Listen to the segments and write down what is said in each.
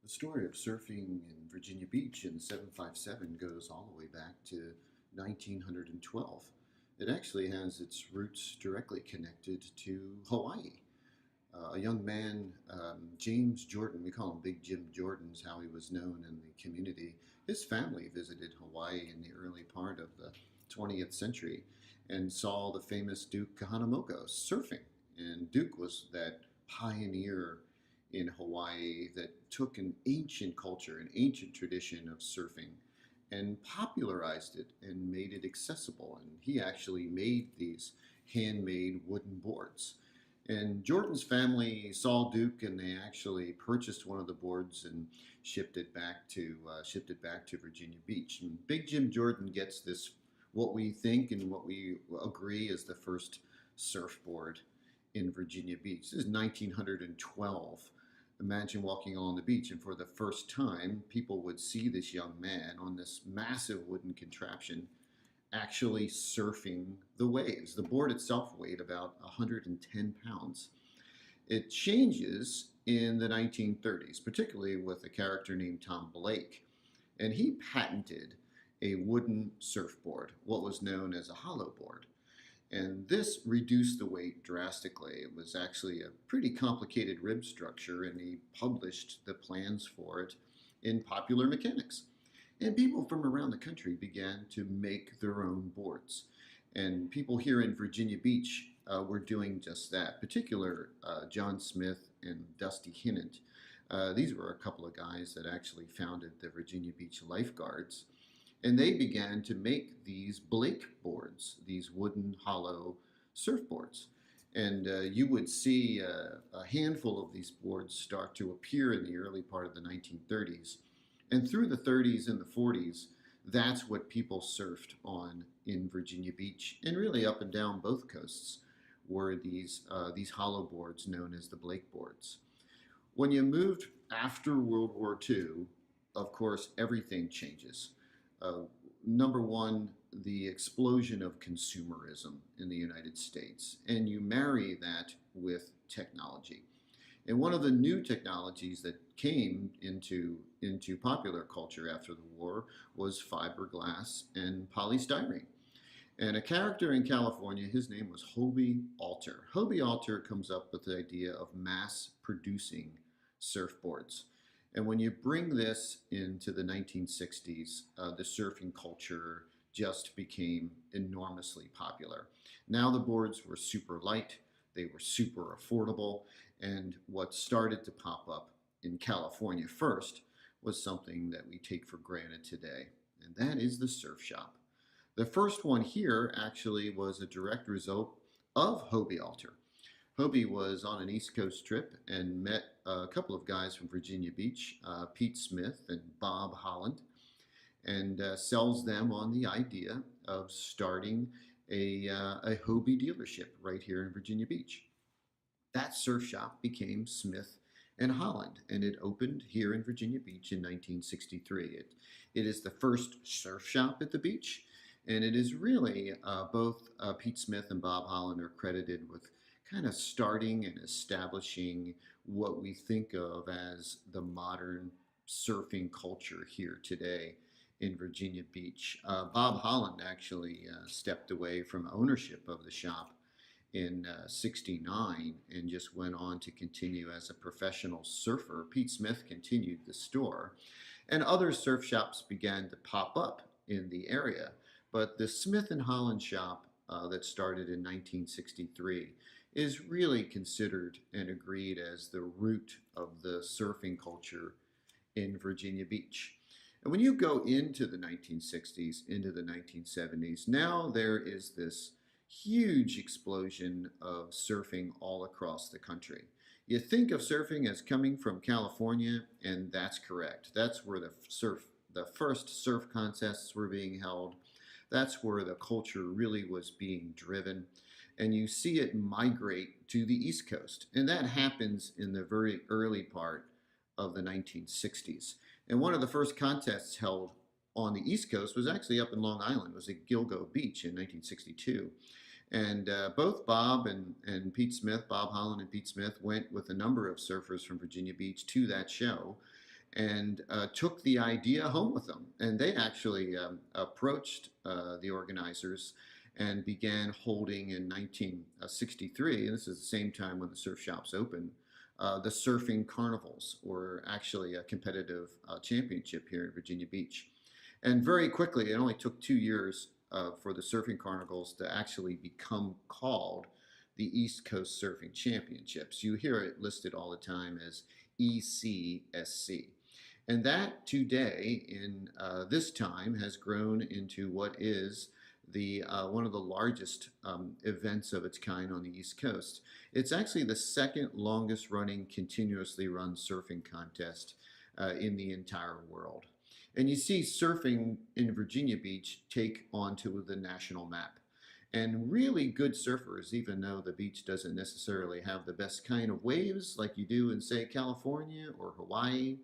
The story of surfing in Virginia Beach in the 757 goes all the way back to 1912. It actually has its roots directly connected to Hawaii. A young man, James Jordan, we call him Big Jim Jordan, is how he was known in the community. His family visited Hawaii in the early part of the 20th century and saw the famous Duke Kahanamoku surfing. And Duke was that pioneer in Hawaii that took an ancient culture, an ancient tradition of surfing, and popularized it and made it accessible. And he actually made these handmade wooden boards. And Jordan's family saw Duke, and they actually purchased one of the boards and shipped it back to Virginia Beach. And Big Jim Jordan gets this, what we think and what we agree is the first surfboard in Virginia Beach. This is 1912. Imagine walking along the beach, and for the first time, people would see this young man on this massive wooden contraption actually surfing the waves. The board itself weighed about 110 pounds. It changes in the 1930s, particularly with a character named Tom Blake, and he patented a wooden surfboard, what was known as a hollow board. And this reduced the weight drastically. It was actually a pretty complicated rib structure, and he published the plans for it in Popular Mechanics. And people from around the country began to make their own boards. And people here in Virginia Beach were doing just that. Particular John Smith and Dusty Hinnant. These were a couple of guys that actually founded the Virginia Beach Lifeguards. And they began to make these Blake boards, these wooden hollow surfboards. And you would see a handful of these boards start to appear in the early part of the 1930s. And through the 30s and the 40s, that's what people surfed on in Virginia Beach, and really up and down both coasts were these hollow boards known as the Blake boards. When you moved after World War II, of course, everything changes. Uh, Number one, the explosion of consumerism in the United States, and you marry that with technology. And one of the new technologies that came into popular culture after the war was fiberglass and polystyrene. And a character in California, his name was Hobie Alter. Hobie Alter comes up with the idea of mass producing surfboards. And when you bring this into the 1960s, the surfing culture just became enormously popular. Now the boards were super light, they were super affordable, and what started to pop up in California first was something that we take for granted today, and that is the surf shop. The first one here actually was a direct result of Hobie Alter. Hobie was on an East Coast trip and met a couple of guys from Virginia Beach, Pete Smith and Bob Holland, and sells them on the idea of starting a Hobie dealership right here in Virginia Beach. That surf shop became Smith and Holland, and it opened here in Virginia Beach in 1963. It is the first surf shop at the beach, and it is really both Pete Smith and Bob Holland are credited with kind of starting and establishing what we think of as the modern surfing culture here today in Virginia Beach. Bob Holland actually stepped away from ownership of the shop in '69 and just went on to continue as a professional surfer. Pete Smith continued the store, and other surf shops began to pop up in the area. But the Smith and Holland shop that started in 1963 is really considered and agreed as the root of the surfing culture in Virginia Beach. And when you go into the 1960s, into the 1970s, now there is this huge explosion of surfing all across the country. You think of surfing as coming from California, and that's correct. That's where the first surf contests were being held. That's where the culture really was being driven. And you see it migrate to the East Coast. And that happens in the very early part of the 1960s. And one of the first contests held on the East Coast was actually up in Long Island. It was at Gilgo Beach in 1962. And both Bob and Pete Smith, Bob Holland and Pete Smith, went with a number of surfers from Virginia Beach to that show. and took the idea home with them. And they actually approached the organizers and began holding in 1963, and this is the same time when the surf shops opened, the surfing carnivals, or actually a competitive championship here in Virginia Beach. And very quickly, it only took 2 years for the surfing carnivals to actually become called the East Coast Surfing Championships. You hear it listed all the time as ECSC. And that today, in this time, has grown into what is the one of the largest events of its kind on the East Coast. It's actually the second longest running continuously run surfing contest in the entire world. And you see surfing in Virginia Beach take onto the national map. And really good surfers, even though the beach doesn't necessarily have the best kind of waves like you do in, say, California or Hawaii,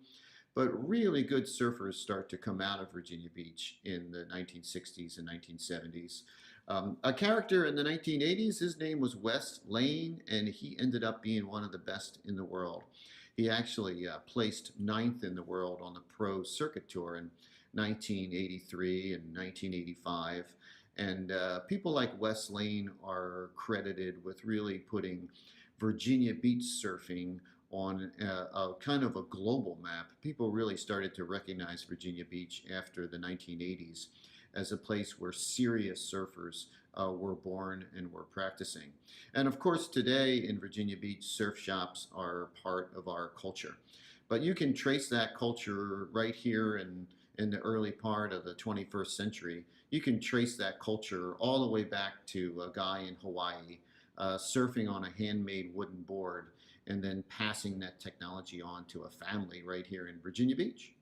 but really good surfers start to come out of Virginia Beach in the 1960s and 1970s. A character in the 1980s, his name was Wes Lane, and he ended up being one of the best in the world. He actually placed ninth in the world on the Pro Circuit Tour in 1983 and 1985. And people like Wes Lane are credited with really putting Virginia Beach surfing on a kind of a global map. People really started to recognize Virginia Beach after the 1980s as a place where serious surfers were born and were practicing. And of course, today in Virginia Beach, surf shops are part of our culture. But you can trace that culture right here in the early part of the 21st century. You can trace that culture all the way back to a guy in Hawaii surfing on a handmade wooden board and then passing that technology on to a family right here in Virginia Beach.